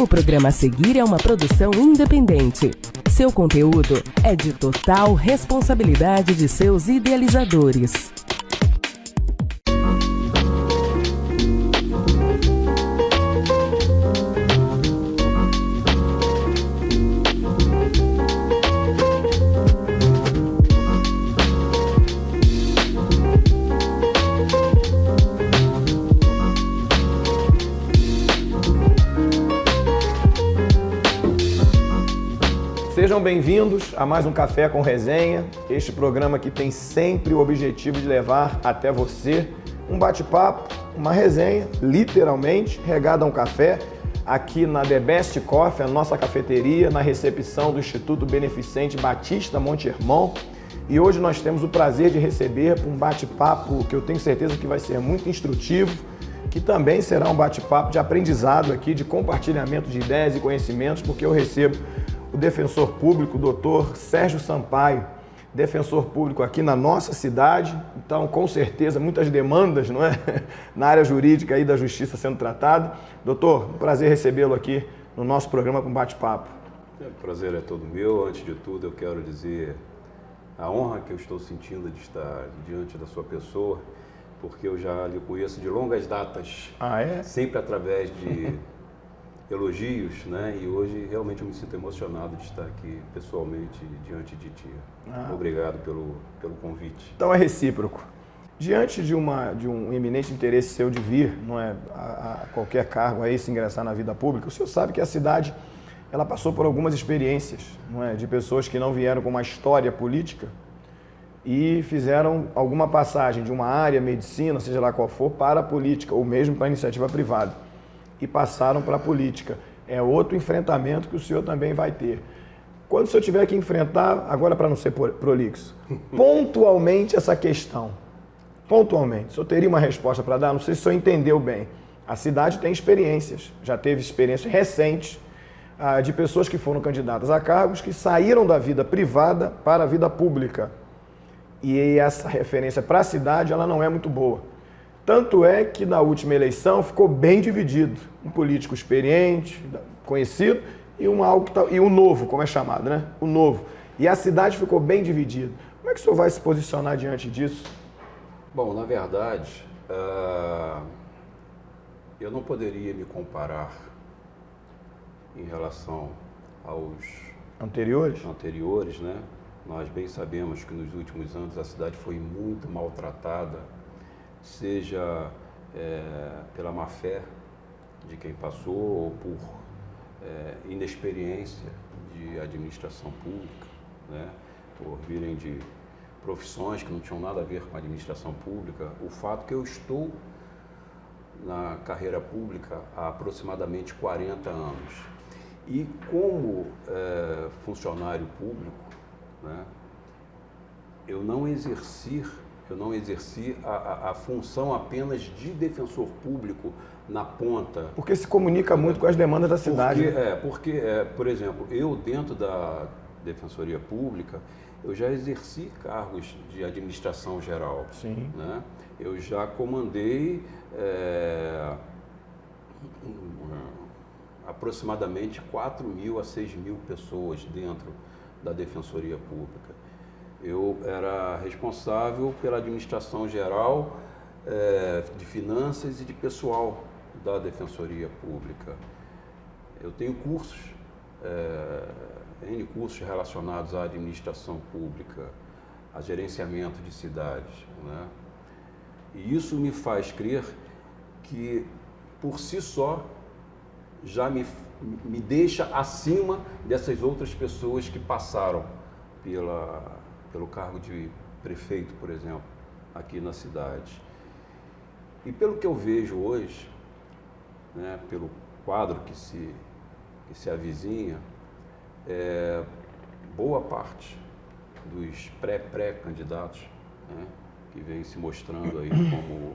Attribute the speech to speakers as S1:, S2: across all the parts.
S1: O programa a seguir é uma produção independente. Seu conteúdo é de total responsabilidade de seus idealizadores.
S2: Sejam bem-vindos a mais um Café com Resenha, este programa que tem sempre o objetivo de levar até você um bate-papo, uma resenha, literalmente, regada a um café, aqui na The Best Coffee, a nossa cafeteria, na recepção do Instituto Beneficente Batista Monte Hermon. E hoje nós temos o prazer de receber um bate-papo que eu tenho certeza que vai ser muito instrutivo, que também será um bate-papo de aprendizado aqui, de compartilhamento de ideias e conhecimentos, porque eu recebo o defensor público, o doutor Sérgio Sampaio, defensor público aqui na nossa cidade, então com certeza muitas demandas, não é? Na área jurídica aí da justiça sendo tratada. Doutor, um prazer recebê-lo aqui no nosso programa com bate-papo.
S3: O prazer é todo meu. Antes de tudo eu quero dizer a honra que eu estou sentindo de estar diante da sua pessoa, porque eu já lhe conheço de longas datas, sempre através de elogios, né? E hoje realmente eu me sinto emocionado de estar aqui pessoalmente diante de ti. Obrigado pelo convite.
S2: Então é recíproco. Diante de um eminente interesse seu de vir, não é, a qualquer cargo aí, se ingressar na vida pública, o senhor sabe que a cidade ela passou por algumas experiências, não é, de pessoas que não vieram com uma história política e fizeram alguma passagem de uma área, medicina, seja lá qual for, para a política, ou mesmo para a iniciativa privada. E passaram para a política. É outro enfrentamento que o senhor também vai ter. Quando o senhor tiver que enfrentar, agora para não ser prolixo, pontualmente essa questão, pontualmente, o senhor teria uma resposta para dar? Não sei se o senhor entendeu bem. A cidade tem experiências, já teve experiências recentes de pessoas que foram candidatas a cargos que saíram da vida privada para a vida pública. E essa referência para a cidade ela não é muito boa. Tanto é que na última eleição ficou bem dividido. Um político experiente, conhecido, e um novo, como é chamado, né? O novo. E a cidade ficou bem dividida. Como é que o senhor vai se posicionar diante disso?
S3: Bom, na verdade, eu não poderia me comparar em relação aos anteriores, né? Nós bem sabemos que nos últimos anos a cidade foi muito maltratada, seja pela má-fé de quem passou ou por inexperiência de administração pública, né? Por virem de profissões que não tinham nada a ver com a administração pública. O fato que eu estou na carreira pública há aproximadamente 40 anos e como funcionário público, né, eu não exerci a função apenas de defensor público na ponta.
S2: Porque se comunica muito com as demandas da cidade.
S3: Porque, por exemplo, eu dentro da Defensoria Pública, eu já exerci cargos de administração geral.
S2: Sim.
S3: Né? Eu já comandei aproximadamente 4.000 a 6.000 pessoas dentro da Defensoria Pública. Eu era responsável pela administração geral de finanças e de pessoal da Defensoria Pública. Eu tenho cursos, N cursos relacionados à administração pública, a gerenciamento de cidades, né? E isso me faz crer que, por si só, já me deixa acima dessas outras pessoas que passaram pelo cargo de prefeito, por exemplo, aqui na cidade. E pelo que eu vejo hoje, né, pelo quadro que se avizinha, boa parte dos pré-candidatos, né, que vêm se mostrando aí como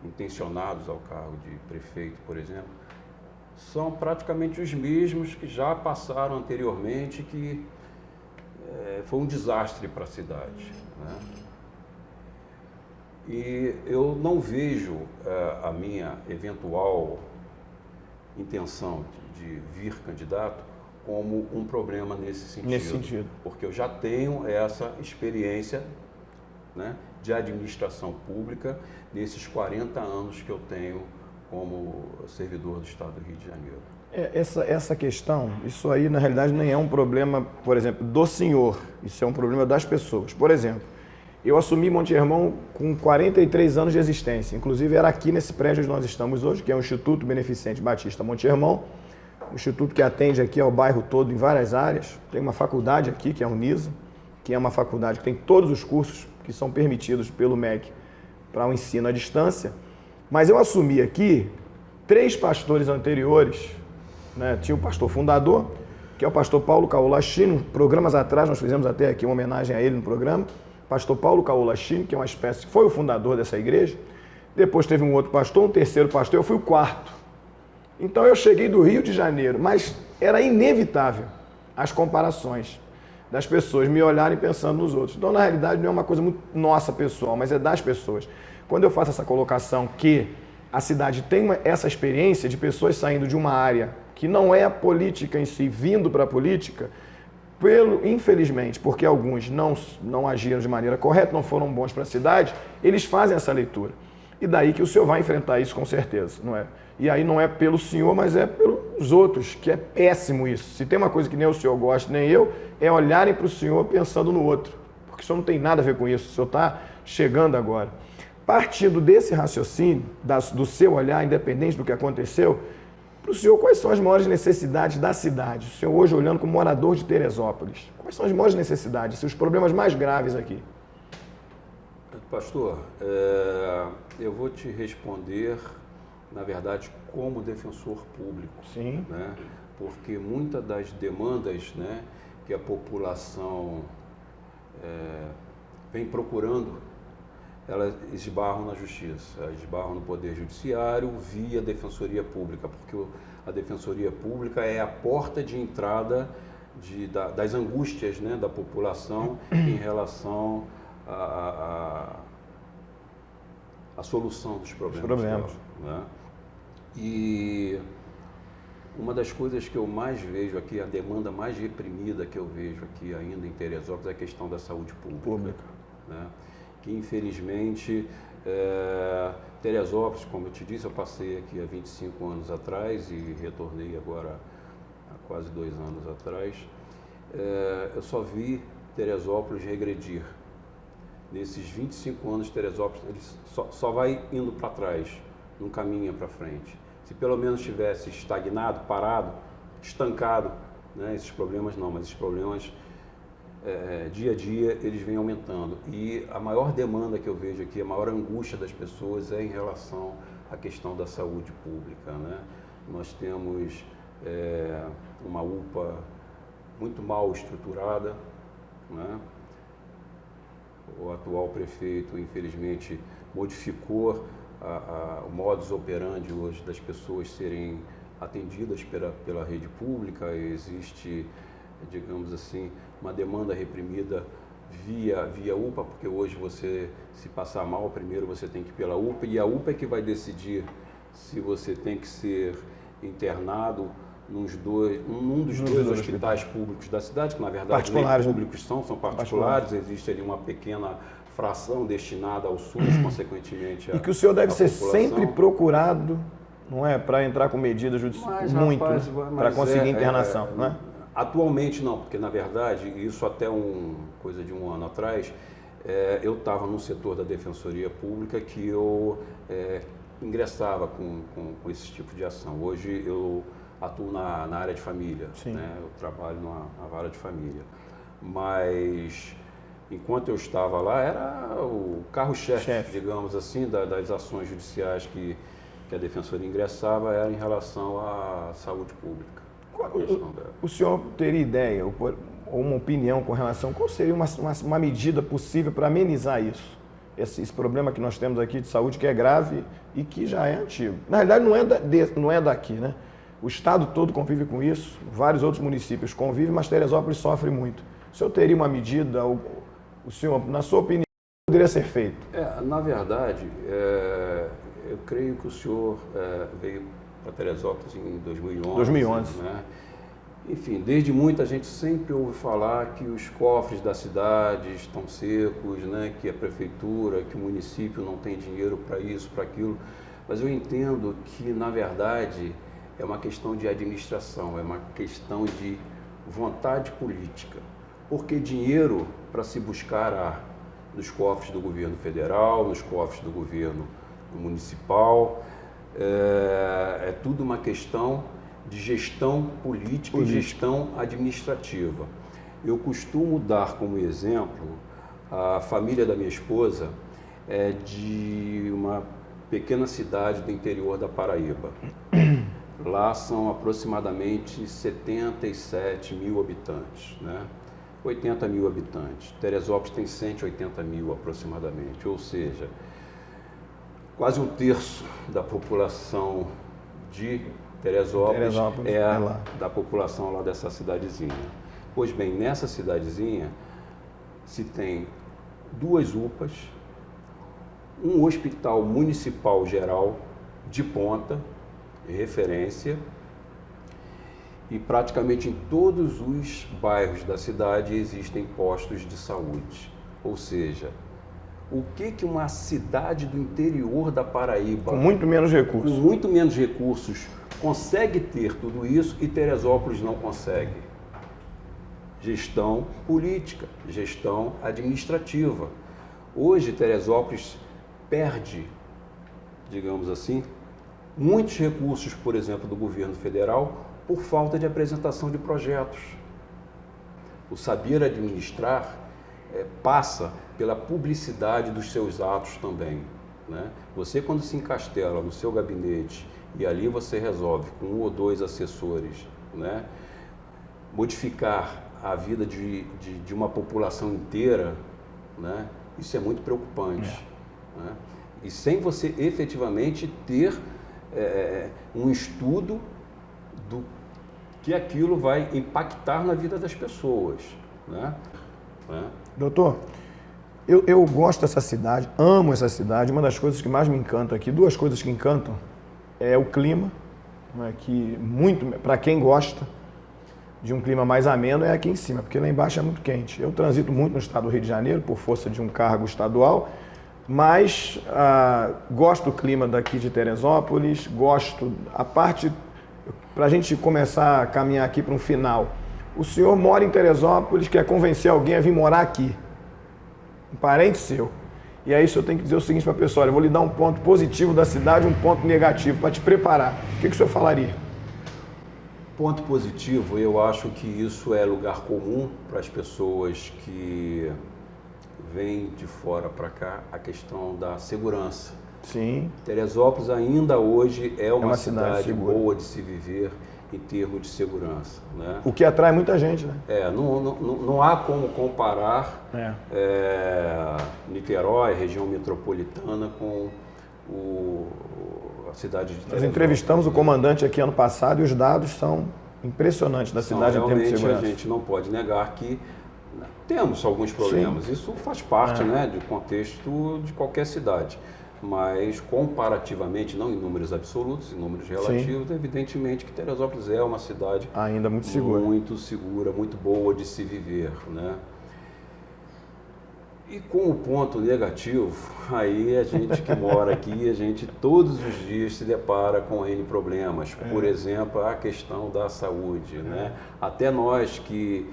S3: intencionados ao cargo de prefeito, por exemplo, são praticamente os mesmos que já passaram anteriormente, que foi um desastre para a cidade, né? E eu não vejo a minha eventual intenção de vir candidato como um problema nesse sentido.
S2: Nesse sentido.
S3: Porque eu já tenho essa experiência, né, de administração pública nesses 40 anos que eu tenho como servidor do Estado do Rio de Janeiro.
S2: Essa questão, isso aí na realidade nem é um problema, por exemplo, do senhor, isso é um problema das pessoas. Por exemplo, eu assumi Monte Hermon com 43 anos de existência, inclusive era aqui nesse prédio onde nós estamos hoje, que é o Instituto Beneficente Batista Monte Hermon, um instituto que atende aqui ao bairro todo em várias áreas. Tem uma faculdade aqui, que é a Unisa, que é uma faculdade que tem todos os cursos que são permitidos pelo MEC para o ensino à distância. Mas eu assumi aqui 3 pastores anteriores, né? Tinha o pastor fundador, que é o pastor Paulo Caolachino. Programas atrás nós fizemos até aqui uma homenagem a ele no programa. Pastor Paulo Caolachino, que é uma espécie, foi o fundador dessa igreja. Depois teve um outro pastor, um terceiro pastor, eu fui o 4º. Então eu cheguei do Rio de Janeiro, mas era inevitável as comparações das pessoas me olharem pensando nos outros. Então, na realidade, não é uma coisa muito nossa pessoal, mas é das pessoas. Quando eu faço essa colocação que a cidade tem essa experiência de pessoas saindo de uma área que não é a política em si, vindo para a política, infelizmente, porque alguns não agiram de maneira correta, não foram bons para a cidade, eles fazem essa leitura. E daí que o senhor vai enfrentar isso com certeza, não é? E aí não é pelo senhor, mas é pelos outros, que é péssimo isso. Se tem uma coisa que nem o senhor gosta, nem eu, é olharem para o senhor pensando no outro. Porque o senhor não tem nada a ver com isso, o senhor está chegando agora. Partindo desse raciocínio, do seu olhar, independente do que aconteceu, para o senhor, quais são as maiores necessidades da cidade? O senhor hoje olhando como morador de Teresópolis, quais são as maiores necessidades, os problemas mais graves aqui?
S3: Pastor, eu vou te responder, na verdade, como defensor público.
S2: Sim.
S3: Né? Porque muitas das demandas, né, que a população vem procurando, elas esbarram na justiça, elas esbarram no Poder Judiciário via Defensoria Pública, porque a Defensoria Pública é a porta de entrada das angústias, né, da população em relação à solução dos problemas. Né? E uma das coisas que eu mais vejo aqui, a demanda mais reprimida que eu vejo aqui ainda em Teresópolis é a questão da saúde pública. Né? Que infelizmente, Teresópolis, como eu te disse, eu passei aqui há 25 anos atrás e retornei agora há quase 2 anos atrás. Eu só vi Teresópolis regredir. Nesses 25 anos, Teresópolis ele só vai indo para trás, não caminha para frente. Se pelo menos tivesse estagnado, parado, estancado, né, esses problemas não, mas esses problemas, dia a dia, eles vêm aumentando. E a maior demanda que eu vejo aqui, a maior angústia das pessoas é em relação à questão da saúde pública. Né? Nós temos uma UPA muito mal estruturada, né? O atual prefeito, infelizmente, modificou o modus operandi hoje das pessoas serem atendidas pela rede pública. Existe, digamos assim, uma demanda reprimida via UPA, porque hoje você, se passar mal, primeiro você tem que ir pela UPA, e a UPA é que vai decidir se você tem que ser internado num dos dois hospitais públicos da cidade, que na verdade nem públicos são particulares, existe ali uma pequena fração destinada ao SUS, consequentemente
S2: e que o senhor deve ser sempre procurado, não é, para entrar com medidas judiciais, muito, para conseguir internação, não é?
S3: Atualmente não, porque na verdade, isso até coisa de 1 ano atrás, eu estava no setor da Defensoria Pública que eu ingressava com esse tipo de ação. Hoje eu atuo na área de família, né? Eu trabalho na vara de família. Mas, enquanto eu estava lá, era o carro-chefe, digamos assim, das ações judiciais que a Defensoria ingressava, era em relação à saúde pública.
S2: O senhor teria ideia ou uma opinião com relação, qual seria uma medida possível para amenizar isso? Esse problema que nós temos aqui de saúde, que é grave e que já é antigo. Na realidade, não é daqui, né? O estado todo convive com isso, vários outros municípios convivem, mas Teresópolis sofre muito. O senhor teria uma medida, o senhor, na sua opinião, poderia ser feito?
S3: Na verdade, eu creio que o senhor veio para Teresópolis em 2011.
S2: 2011.
S3: Né? Enfim, desde muito a gente sempre ouve falar que os cofres da cidade estão secos, né? Que a prefeitura, que o município não tem dinheiro para isso, para aquilo. Mas eu entendo que, na verdade, é uma questão de administração, é uma questão de vontade política. Porque dinheiro para se buscar há nos cofres do governo federal, nos cofres do governo municipal, é tudo uma questão de gestão política e gestão administrativa. Eu costumo dar como exemplo a família da minha esposa de uma pequena cidade do interior da Paraíba. Lá são aproximadamente 77 mil habitantes, né? 80 mil habitantes. Teresópolis tem 180 mil aproximadamente, ou seja, quase um terço da população de Teresópolis é da população lá dessa cidadezinha. Pois bem, nessa cidadezinha se tem 2 UPAs, um hospital municipal geral de ponta, referência, e praticamente em todos os bairros da cidade existem postos de saúde. Ou seja, o que uma cidade do interior da Paraíba,
S2: com muito menos
S3: recursos, consegue ter tudo isso e Teresópolis não consegue? Gestão política, gestão administrativa. Hoje Teresópolis perde, digamos assim, muitos recursos, por exemplo, do governo federal, por falta de apresentação de projetos. O saber administrar passa pela publicidade dos seus atos também, né? Você, quando se encastela no seu gabinete e ali você resolve com 1 ou 2 assessores, né, modificar a vida de uma população inteira, né, isso é muito preocupante. Né? E sem você efetivamente ter um estudo do que aquilo vai impactar na vida das pessoas. Né?
S2: Doutor, eu gosto dessa cidade, amo essa cidade. Uma das coisas que mais me encanta aqui, 2 coisas que encantam, é o clima, né, que muito, para quem gosta de um clima mais ameno, é aqui em cima, porque lá embaixo é muito quente. Eu transito muito no estado do Rio de Janeiro, por força de um cargo estadual, mas gosto do clima daqui de Teresópolis, gosto, a parte, para a gente começar a caminhar aqui para um final, o senhor mora em Teresópolis, quer convencer alguém a vir morar aqui, um parente seu, e aí o senhor tem que dizer o seguinte para a pessoa: olha, eu vou lhe dar um ponto positivo da cidade e um ponto negativo, para te preparar. O que o senhor falaria?
S3: Ponto positivo, eu acho que isso é lugar comum para as pessoas que vêm de fora para cá, a questão da segurança.
S2: Sim.
S3: Teresópolis ainda hoje é uma cidade boa de se viver em termos de segurança. Né?
S2: O que atrai muita gente, né?
S3: Não há como comparar Niterói, região metropolitana, com a cidade de Teresópolis.
S2: Nós entrevistamos o comandante aqui ano passado e os dados são impressionantes da cidade em termos de segurança.
S3: A gente não pode negar que temos alguns problemas. Sim. Isso faz parte, né, do contexto de qualquer cidade. Mas comparativamente, não em números absolutos, em números relativos, evidentemente que Teresópolis é uma cidade
S2: ainda muito
S3: segura, muito boa de se viver, né? E com o ponto negativo, aí a gente que mora aqui, a gente todos os dias se depara com N problemas. Por exemplo, a questão da saúde, né? Até nós que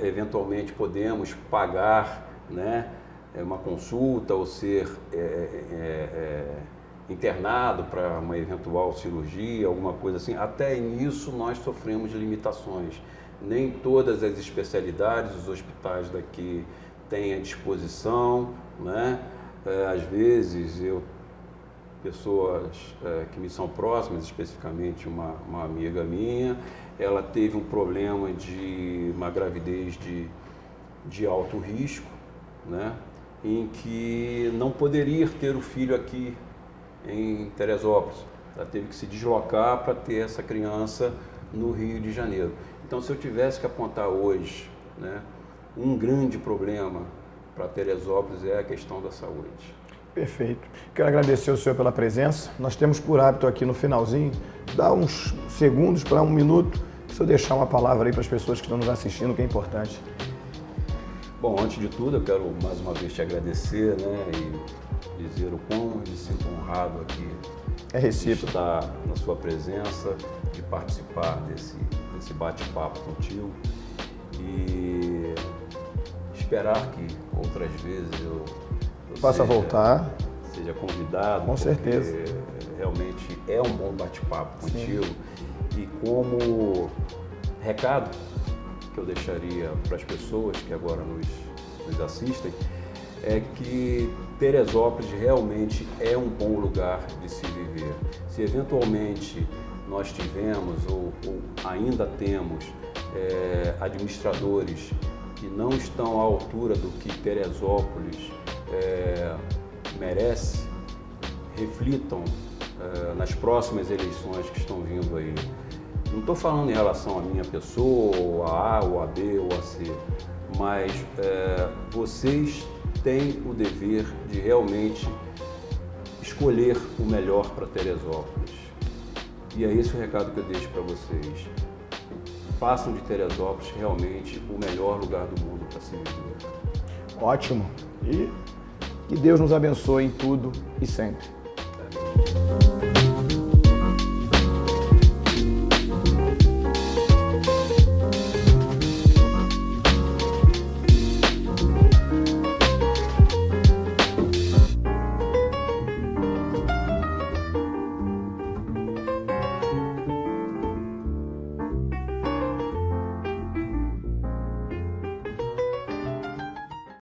S3: eventualmente podemos pagar, né, uma consulta ou ser internado para uma eventual cirurgia, alguma coisa assim, até nisso nós sofremos limitações. Nem todas as especialidades, os hospitais daqui têm à disposição, né? Às vezes pessoas que me são próximas, especificamente uma amiga minha, ela teve um problema de uma gravidez de alto risco, né? Em que não poderia ter o filho aqui em Teresópolis. Ela teve que se deslocar para ter essa criança no Rio de Janeiro. Então, se eu tivesse que apontar hoje, né, um grande problema para Teresópolis é a questão da saúde.
S2: Perfeito. Quero agradecer ao senhor pela presença. Nós temos por hábito aqui no finalzinho, dar uns segundos para 1 minuto, se eu deixar uma palavra aí para as pessoas que estão nos assistindo, que é importante.
S3: Bom, antes de tudo, eu quero mais uma vez te agradecer, né, e dizer o quão me sinto honrado aqui
S2: É recíproco.
S3: de estar na sua presença, de participar desse bate-papo contigo e esperar que outras vezes eu
S2: Possa voltar.
S3: Seja convidado.
S2: Com certeza.
S3: Realmente é um bom bate-papo contigo. E como recado que eu deixaria para as pessoas que agora nos assistem, é que Teresópolis realmente é um bom lugar de se viver. Se eventualmente nós tivemos ou ainda temos administradores que não estão à altura do que Teresópolis merece, reflitam nas próximas eleições que estão vindo aí. Não estou falando em relação à minha pessoa, ou a A, ou a B, ou a C, mas vocês têm o dever de realmente escolher o melhor para Teresópolis. E é esse o recado que eu deixo para vocês. Façam de Teresópolis realmente o melhor lugar do mundo para se viver.
S2: Ótimo. E que Deus nos abençoe em tudo e sempre.
S3: Amém.